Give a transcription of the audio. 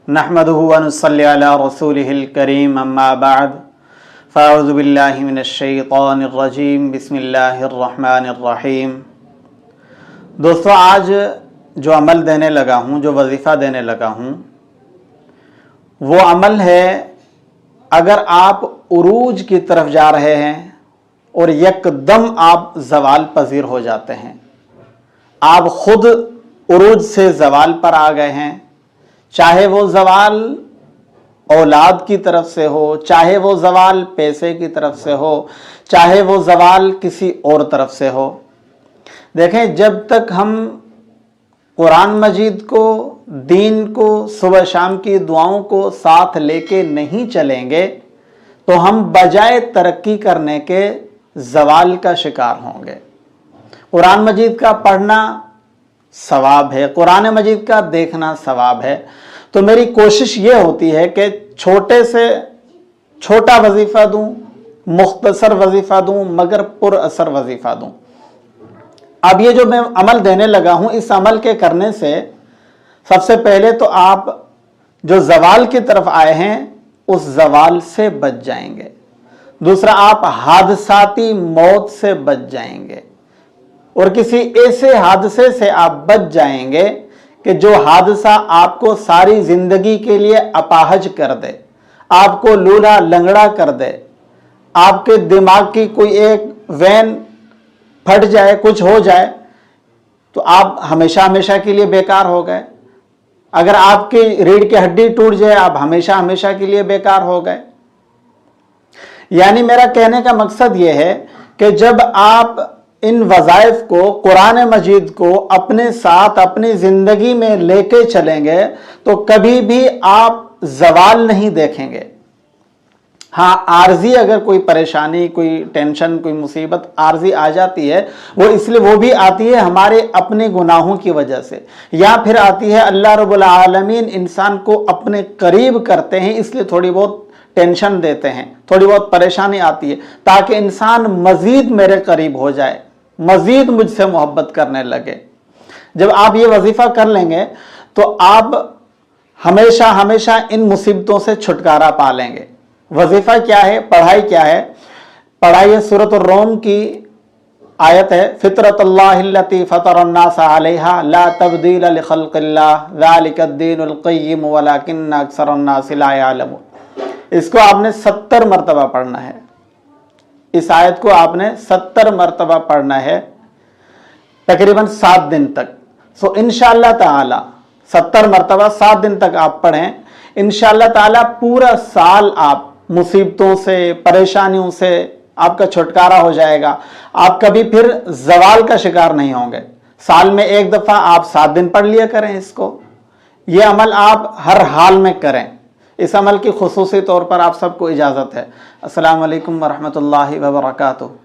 नहमदुहु व नुसल्ली अला रसूलिहिल करीम अम्मा बाद फ़अऊज़ु बिल्लाहि मिनश शैतानिर रजीम बिस्मिल्लाहिर रहमानिर रहीम। दोस्तों, आज जो अमल देने लगा हूँ, जो वजीफ़ा देने लगा हूँ, वो अमल है, अगर आप उरूज की तरफ जा रहे हैं और यकदम आप ज़वाल पज़ीर हो जाते हैं, आप खुद उरूज से ज़वाल पर आ गए हैं, चाहे वो ज़वाल औलाद की तरफ से हो, चाहे वो ज़वाल पैसे की तरफ से हो, चाहे वो ज़वाल किसी और तरफ से हो। देखें, जब तक हम कुरान मजीद को, दीन को, सुबह शाम की दुआओं को साथ लेके नहीं चलेंगे तो हम बजाय तरक्की करने के ज़वाल का शिकार होंगे। कुरान मजीद का पढ़ना सवाब है, कुरान मजीद का देखना सवाब है। तो मेरी कोशिश ये होती है कि छोटे से छोटा वजीफ़ा दूं, मुख्तसर वजीफ़ा दूं, मगर पुर असर वजीफ़ा दूं। अब ये जो मैं अमल देने लगा हूं, इस अमल के करने से सबसे पहले तो आप जो ज़वाल की तरफ आए हैं उस ज़वाल से बच जाएंगे। दूसरा, आप हादसाती मौत से बच जाएंगे और किसी ऐसे हादसे से आप बच जाएंगे कि जो हादसा आपको सारी जिंदगी के लिए अपाहज कर दे, आपको लूला लंगड़ा कर दे, आपके दिमाग की कोई एक वेन फट जाए, कुछ हो जाए तो आप हमेशा हमेशा के लिए बेकार हो गए। अगर आपकी रीढ़ की हड्डी टूट जाए, आप हमेशा हमेशा के लिए बेकार हो गए। यानी मेरा कहने का मकसद यह है कि जब आप इन वज़ाइफ को, कुरान मजीद को अपने साथ अपनी ज़िंदगी में लेके चलेंगे तो कभी भी आप ज़वाल नहीं देखेंगे। हाँ, आर्जी अगर कोई परेशानी, कोई टेंशन, कोई मुसीबत आर्जी आ जाती है, वो इसलिए वो भी आती है हमारे अपने गुनाहों की वजह से, या फिर आती है अल्लाह रब्बुल आलमीन इंसान को अपने करीब करते हैं, इसलिए थोड़ी बहुत टेंशन देते हैं, थोड़ी बहुत परेशानी आती है ताकि इंसान मज़ीद मेरे करीब हो जाए, मज़ीद मुझसे मोहब्बत करने लगे। जब आप ये वजीफ़ा कर लेंगे तो आप हमेशा हमेशा इन मुसीबतों से छुटकारा पा लेंगे। वजीफ़ा क्या है, पढ़ाई क्या है? पढ़ाई है सूरत रूम की आयत है, फितरतल्लाहिल्लती फतरन्नास अलैहा ला तब्दील लिखल्क़िल्लाह ज़ालिकद्दीनुल क़य्यिम वलाकिन्न अक्सरन्नास ला यअलमून। इसको आपने 70 मरतबा पढ़ना है। इस आयत को आपने 70 मरतबा पढ़ना है, तकरीबन 7 दिन तक। सो इंशाअल्लाह ताला 70 मरतबा 7 दिन तक आप पढ़ें, इंशाअल्लाह ताला पूरा साल आप मुसीबतों से, परेशानियों से आपका छुटकारा हो जाएगा। आप कभी फिर ज़वाल का शिकार नहीं होंगे। साल में एक दफ़ा आप 7 दिन पढ़ लिया करें इसको। ये अमल आप हर हाल में करें। इस अमल की खुसूसी तौर पर आप सबको इजाज़त है। अस्सलामु अलैकुम वरहमतुल्लाहि वबरकातुहू।